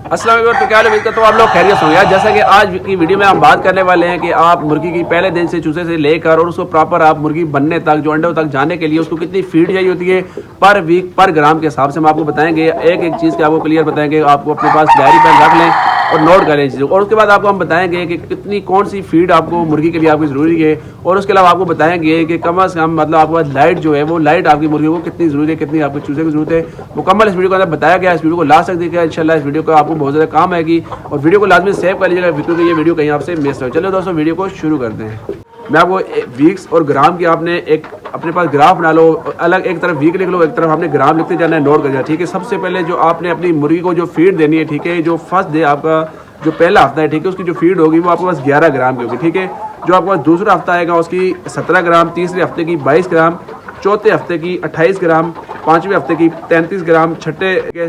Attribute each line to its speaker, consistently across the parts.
Speaker 1: अस्सलाम वालेकुम। तो क्या हाल है? तो आप लोग खैरियत होंगे यार। जैसा कि आज की वीडियो में हम बात करने वाले हैं कि आप मुर्गी की पहले दिन से चूजे से लेकर और उसको प्रॉपर आप मुर्गी बनने तक जो अंडों तक जाने के लिए उसको कितनी फीड चाहिए होती है पर वीक पर ग्राम के हिसाब से हम आपको बताएंगे। एक एक चीज़ के आपको क्लियर बताएंगे, आपको अपने पास डायरी पेन रख लें और नोट करें चीज़ों। और उसके बाद आपको हम बताएंगे कि कितनी कौन सी फीड आपको मुर्गी के लिए आपकी ज़रूरी है। और उसके अलावा आपको बताएंगे कि कम अज़ कम मतलब आपके पास लाइट जो है वो लाइट आपकी मुर्गी को कितनी ज़रूरी है, कितनी आपको चूजे की ज़रूरत है। मुकम्मल इस वीडियो के अंदर बताया गया। इस वीडियो को लास्ट तक देखिएगा, इंशाल्लाह इस वीडियो को आपको बहुत ज़्यादा काम आएगी। और वीडियो को लाजमी सेव कर लीजिएगा क्योंकि ये वीडियो कहीं आपसे मिस हो। चलो दोस्तों वीडियो को शुरू करते हैं। मैं आपको वीक्स और ग्राम की आपने एक अपने पास ग्राफ बना लो, अलग एक तरफ वीक लिख लो, एक तरफ आपने ग्राम लिखते जाना है, नोट कर जाना। ठीक है, सबसे पहले जो आपने अपनी मुर्गी को जो फीड देनी है, ठीक है, जो फर्स्ट डे आपका जो पहला हफ्ता है, ठीक है, उसकी जो फीड होगी वो आपके पास 11 ग्राम की होगी। ठीक है, जो आपके पास दूसरा हफ्ता आएगा उसकी 17 ग्राम, तीसरे हफ्ते की 22 ग्राम, चौथे हफ्ते की 28 ग्राम, पाँचवें हफ्ते की 33 ग्राम, छठे के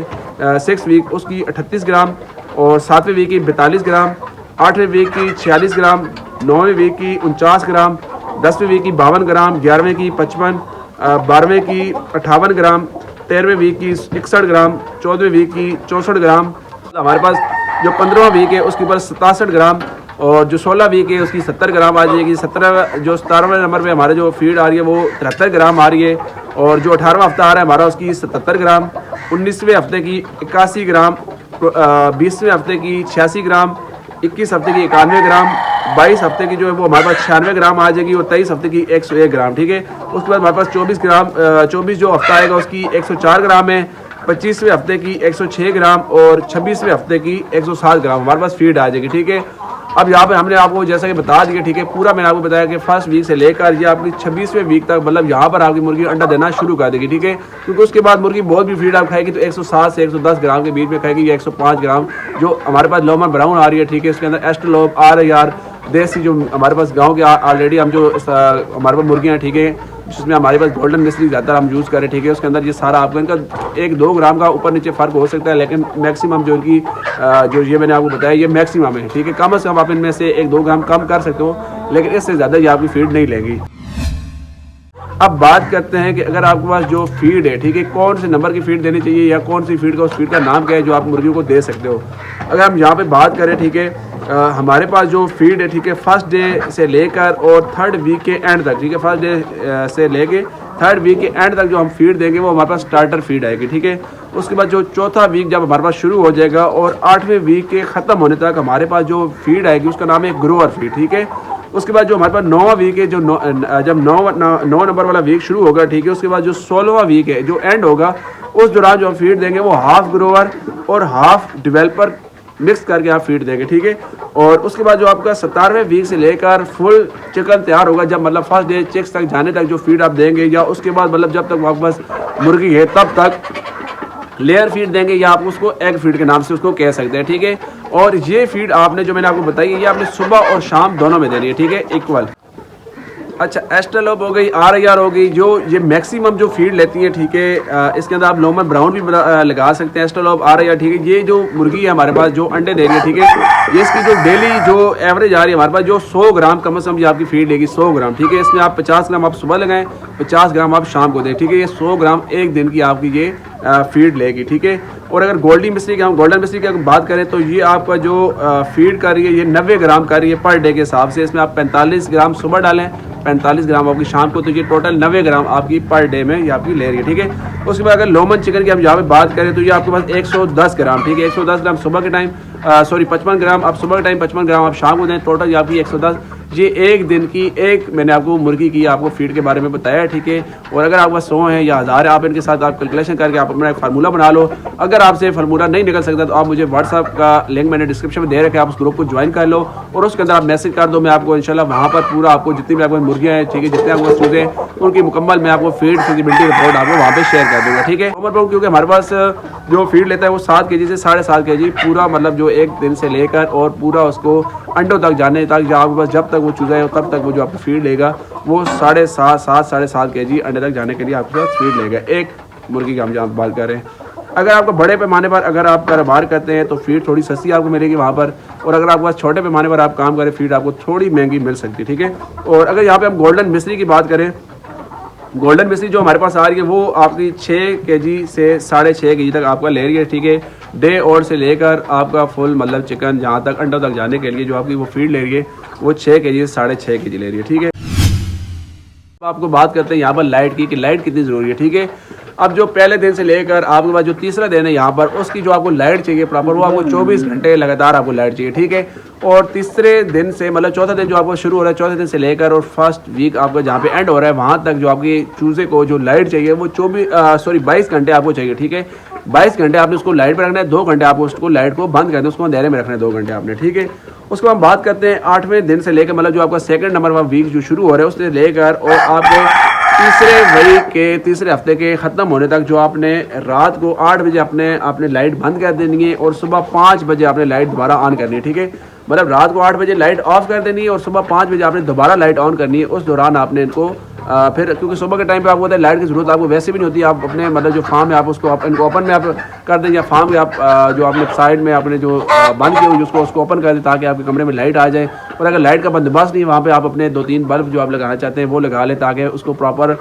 Speaker 1: 6 वीक उसकी 38 ग्राम, और 7वें वीक की 42 ग्राम, 8वें वीक की 46 ग्राम, 9वें वीक की 49 ग्राम, 10वें वीक की 52 ग्राम, 11वें की 55, 12वें की 58 ग्राम, 13वें वीक की 61 ग्राम, 14वें वीक की 64 ग्राम। हमारे पास जो 15वां वीक है उसके ऊपर 67 ग्राम, और जो 16 वीक है उसकी 70 ग्राम आ जाएगी। 17वें नंबर पे हमारे जो फीड आ रही है वो 73 ग्राम आ रही है। और जो 18वां हफ्ता आ रहा है हमारा उसकी 77 ग्राम, 19वें हफ्ते की 81 ग्राम, 20वें हफ्ते की 86 ग्राम, 21 हफ्ते की 91 ग्राम, 22 हफ्ते की जो है वो हमारे पास 96 ग्राम आ जाएगी, और 23 हफ्ते की 101 ग्राम। ठीक है, उसके बाद हमारे पास 24 ग्राम 24 जो हफ्ता आएगा उसकी 104 ग्राम है, 25वें हफ्ते की 106 ग्राम, और 26वें हफ्ते की 107 ग्राम हमारे पास फीड आ जाएगी। ठीक है, अब यहाँ पे हमने आपको जैसा कि बता दिया, ठीक है, पूरा मैंने आपको बताया कि फर्स्ट वीक से लेकर ये आपकी 26वें वीक तक मतलब यहाँ पर आपकी मुर्गी अंडा देना शुरू कर देगी। ठीक है, क्योंकि उसके बाद मुर्गी बहुत भी फीड आप खाएगी तो 107 से 110 ग्राम के बीच में खाएगी, या 105 ग्राम जो हमारे पास लोमर ब्राउन आ रही है। ठीक है, इसके अंदर एस्ट्रोलोब RAR देसी जो हमारे पास गांव के ऑलरेडी हम जो हमारे पास मुर्गियाँ हैं, ठीक है, जिसमें हमारे पास गोल्डन मिस्री ज़्यादा हम यूज़ करें। ठीक है, उसके अंदर ये सारा आपको इनका 1-2 ग्राम का ऊपर नीचे फ़र्क हो सकता है, लेकिन मैक्सिमम जो इनकी जो ये मैंने आपको बताया ये मैक्सिमम है। ठीक है, कम से कम आप इनमें से 1-2 ग्राम कम कर सकते हो, लेकिन इससे ज़्यादा ये आपकी फीड नहीं लेंगी। अब बात करते हैं कि अगर आपके पास जो फीड है, ठीक है, कौन से नंबर की फीड देनी चाहिए या कौन सी फीड का उस फीड का नाम क्या है जो आप मुर्गियों को दे सकते हो। अगर हम यहाँ पे बात करें, ठीक है, हमारे पास जो फीड है, ठीक है, फर्स्ट डे से लेकर और थर्ड वीक के एंड तक, ठीक है, फर्स्ट डे से लेके थर्ड वीक के एंड तक जो हम फीड देंगे वो हमारे पास स्टार्टर फीड आएगी। ठीक है, उसके बाद जो चौथा वीक जब हमारे पास शुरू हो जाएगा और 8वें वीक के ख़त्म होने तक हमारे पास जो फीड आएगी उसका नाम है ग्रोअर फीड। ठीक है, उसके बाद जो हमारे पास 9वां वीक है, जो जब 9 नंबर वाला वीक शुरू होगा, ठीक है, उसके बाद जो 16वां वीक है जो एंड होगा उस दौरान जो हम फीड देंगे वो हाफ ग्रोअर और हाफ डिवेलपर मिक्स करके आप फीड देंगे। ठीक है, और उसके बाद जो आपका 17वें वीक से लेकर फुल चिकन तैयार होगा, जब मतलब फर्स्ट डे चिक्स तक जाने तक जो फीड आप देंगे, या उसके बाद मतलब जब तक आपके पास मुर्गी है तब तक लेयर फीड देंगे, या आप उसको एग फीड के नाम से उसको कह सकते हैं। ठीक है, और ये फीड आपने जो मैंने आपको बताई है ये आपने सुबह और शाम दोनों में देनी है। ठीक है, इक्वल। अच्छा, एस्ट्रोलोब हो गई, RAR हो गई, जो ये मैक्सिमम जो फीड लेती है। ठीक है, इसके अंदर आप लोमर ब्राउन भी लगा सकते हैं, एस्ट्रोलोब RAR। ठीक है, ये जो मुर्गी है हमारे पास जो अंडे दे रही है, ठीक है, ये इसकी जो डेली जो एवरेज आ रही है हमारे पास जो 100 ग्राम कम से कम ये आपकी फीड लेगी, 100 ग्राम। ठीक है, इसमें आप 50 ग्राम आप सुबह लगाएं, 50 ग्राम आप शाम को दें। ठीक है, ये 100 ग्राम एक दिन की आपकी ये फीड लेगी। ठीक है, और अगर गोल्डन मिस्री की बात करें तो ये आपका जो फीड कर रही है ये 90 ग्राम कर रही है पर डे के हिसाब से। इसमें आप 45 ग्राम सुबह डालें, 45 ग्राम आपकी शाम को, तो ये टोटल 90 ग्राम आपकी पर डे में ये आपकी ले रही है। ठीक है, उसके बाद अगर लोमन चिकन की हम यहाँ पे बात करें तो ये आपके पास 110 ग्राम। ठीक है, 110 ग्राम सुबह के टाइम 55 ग्राम आप सुबह के टाइम, 55 ग्राम आप शाम को दें, टोटल ये आपकी 110। ये एक दिन की एक मैंने आपको मुर्गी की आपको फीड के बारे में बताया है। ठीक है, और अगर आपका 100 है या 1000 है, आप इनके साथ आप कैलकुलेशन करके आप अपना एक फार्मूला बना लो। अगर आपसे फार्मूला नहीं निकल सकता तो आप मुझे व्हाट्सअप का लिंक मैंने डिस्क्रिप्शन में दे रखा है, आप उस ग्रुप को ज्वाइन कर लो और उसके अंदर आप मैसेज कर दो। मैं आपको इंशाल्लाह वहाँ पर पूरा आपको जितनी भी आपको मुर्गियाँ हैं, ठीक है, जितने आपको चूज़े हैं उनकी मुकम्मल मैं आपको फीड फिजिबिलिटी रिपोर्ट आपको वहाँ पर शेयर कर दूँगा। ठीक है, क्योंकि हमारे पास जो फीड लेता है वो 7 kg से 7.5 kg पूरा मतलब जो एक दिन से लेकर और पूरा उसको अंडों तक जाने तक, जो आपके पास जब तक वो चूज़ा है तब तक वो जो आपको फीड लेगा वो 7.5 kg अंडे तक जाने के लिए आपके पास फीड लेगा एक मुर्गी की हम जहाँ बात कर रहे हैं। अगर आपको बड़े पैमाने पर अगर आप कारोबार करते हैं तो फीड थोड़ी सस्ती आपको मिलेगी वहाँ पर, और अगर आपके पास छोटे पैमाने पर आप काम करें फीड आपको थोड़ी महंगी मिल सकती है। ठीक है, और अगर यहाँ पे हम गोल्डन मिस्री की बात करें गोल्डन मिश्री जो हमारे पास आ रही है वो आपकी 6 केजी से 6.5 केजी तक आपका ले रही है, ठीक है। डे और से लेकर आपका फुल मतलब चिकन जहाँ तक अंडों तक जाने के लिए जो आपकी वो फीड ले रही है वो 6 केजी से 6.5 केजी ले रही है, ठीक है। आपको बात करते हैं यहाँ पर लाइट की कि लाइट कितनी ज़रूरी है, ठीक है। अब जो पहले दिन से लेकर आपके पास जो तीसरा दिन है यहाँ पर उसकी जो आपको लाइट चाहिए प्रॉपर वो आपको 24 घंटे लगातार आपको लाइट चाहिए, ठीक है। और तीसरे दिन से मतलब चौथा दिन जो आपको शुरू हो रहा है चौथे दिन से लेकर और फर्स्ट वीक आपका जहाँ पे एंड हो रहा है वहाँ तक जो आपकी चूजे को जो लाइट चाहिए वो 22 घंटे आपको चाहिए, ठीक है। 22 घंटे आपने उसको लाइट पर रखना है, 2 घंटे आपको उसको लाइट को बंद करना है, उसको अंधेरे में रखना है 2 घंटे आपने, ठीक है। उसको हम बात करते हैं 8वें दिन से लेकर मतलब जो आपका सेकंड नंबर वाला वीक जो शुरू हो रहा है उससे लेकर और आपके तीसरे हफ्ते के ख़त्म होने तक जो आपने रात को 8 बजे आपने लाइट बंद कर देनी है और सुबह 5 बजे आपने लाइट दोबारा ऑन करनी है, ठीक है। मतलब रात को 8 बजे लाइट ऑफ कर देनी है और सुबह 5 बजे आपने दोबारा लाइट ऑन करनी है। उस दौरान आपने इनको फिर क्योंकि सुबह के टाइम पे आपको होता है लाइट की ज़रूरत आपको वैसे भी नहीं होती, आप अपने मतलब जो फार्म है आप उसको इनको ओपन में आप कर दें या फार्म के आप जो आपने साइड में आपने जो बंद किए हुए उसको ओपन कर दें ताकि आपके कमरे में लाइट आ जाए। और अगर लाइट का बंदोबस्त नहीं वहाँ पे आप अपने 2-3 बल्ब जो आप लगाना चाहते हैं वो लगा लें ताकि उसको प्रॉपर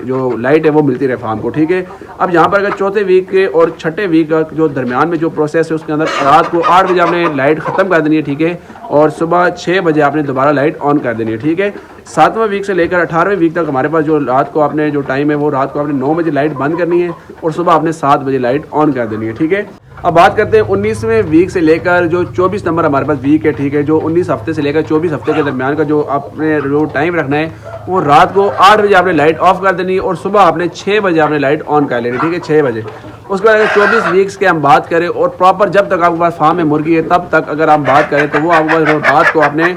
Speaker 1: जो लाइट है वो मिलती रहे फार्म को, ठीक है। अब यहाँ पर अगर चौथे वीक के और छठे वीक का जो दरमियान में जो प्रोसेस है उसके अंदर रात को 8 बजे आपने लाइट ख़त्म कर देनी है, ठीक है। और सुबह 6 बजे आपने दोबारा लाइट ऑन कर देनी है, ठीक है। 7वें वीक से लेकर 18वें वीक तक हमारे पास जो रात को आपने जो टाइम है वो रात को आपने 9 बजे लाइट बंद करनी है और सुबह आपने 7 बजे लाइट ऑन कर देनी है, ठीक है। अब बात करते हैं 19वें वीक से लेकर जो 24 नंबर हमारे पास वीक है, ठीक है। जो 19 हफ्ते से लेकर 24 हफ्ते के दरमियान का जो आपने जो टाइम रखना है वो रात को 8 बजे आपने लाइट ऑफ कर देनी है और सुबह आपने 6 बजे आपने लाइट ऑन कर लेनी है, ठीक है, 6 बजे। उसके बाद अगर 24 वीक्स के हम बात करें और प्रॉपर जब तक आपके पास फार्म में मुर्गी है तब तक अगर हम बात करें तो वो आपके पास रात को आपने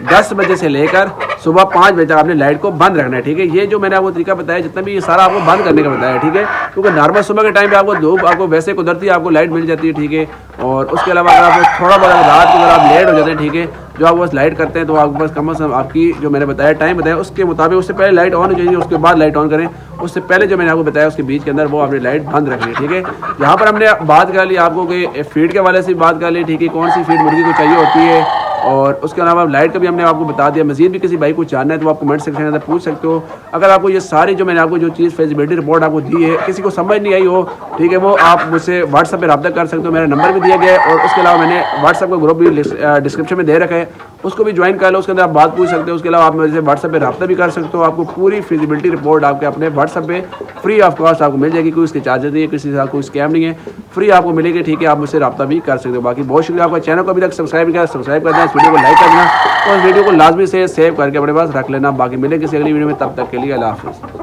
Speaker 1: 10 बजे से लेकर सुबह 5 बजे तक आपने लाइट को बंद रखना है, ठीक है। ये जो मैंने आपको तरीका बताया जितना भी ये सारा आपको बंद करने का बताया, ठीक है। क्योंकि नॉर्मल सुबह के टाइम पे आपको धूप आपको वैसे कुदरती आपको लाइट मिल जाती है, ठीक है। और उसके अलावा अगर आप थोड़ा बहुत रात को अगर आप लेट हो जाते हैं, ठीक है, जो आप बस लाइट करते हैं तो आपके पास कम से कम आपकी जो मैंने बताया टाइम बताया उसके मुताबिक उससे पहले लाइट ऑन हो जाएगी, उसके बाद लाइट ऑन करें। उससे पहले जो मैंने आपको बताया उसके बीच के अंदर वो आपने लाइट बंद रखनी है, ठीक है। यहाँ पर हमने बात कर ली आपको कि फीड के वाले से बात कर ली, ठीक है, कौन सी फीड मुर्गी को चाहिए होती है। और उसके अलावा लाइट का भी हमने आपको बता दिया। मजीद भी किसी भाई को जानना है तो आप कमेंट सेक्शन के अंदर पूछ सकते हो। अगर आपको ये सारी जो मैंने आपको जो चीज़ फिजिबिलिटी रिपोर्ट आपको दी है किसी को समझ नहीं आई हो, ठीक है, वो आप मुझसे व्हाट्सएप पे रब्ता कर सकते हो, मेरा नंबर भी दिया गया है। और उसके अलावा मैंने व्हाट्सएप का ग्रुप भी डिस्क्रिप्शन में दे रखा है, उसको भी ज्वाइन कर लो, उसके अंदर आप बात पूछ सकते हो। उसके अलावा आप मेरे से व्हाट्सएप पे रब्ता भी कर सकते हो। आपको पूरी फिजिबिलिटी रिपोर्ट आपके अपने व्हाट्सएप पे फ्री ऑफ कॉस्ट आपको मिल जाएगी, कोई उसके चार्जेस नहीं है, किसी से कोई स्कैम नहीं है, फ्री आपको मिलेगी, ठीक है। आप मुझसे रब्ता भी कर सकते हो। बाकी बहुत शुक्रिया आपका, चैनल को अभी तक सब्सक्राइब कर दें, इस वीडियो को लाइक कर देना और वीडियो को लाजमी से सेव करके अपने पास रख लेना। बाकी मिले किसी अगली वीडियो में, तब तक के लिए अल्लाह हाफ़िज़।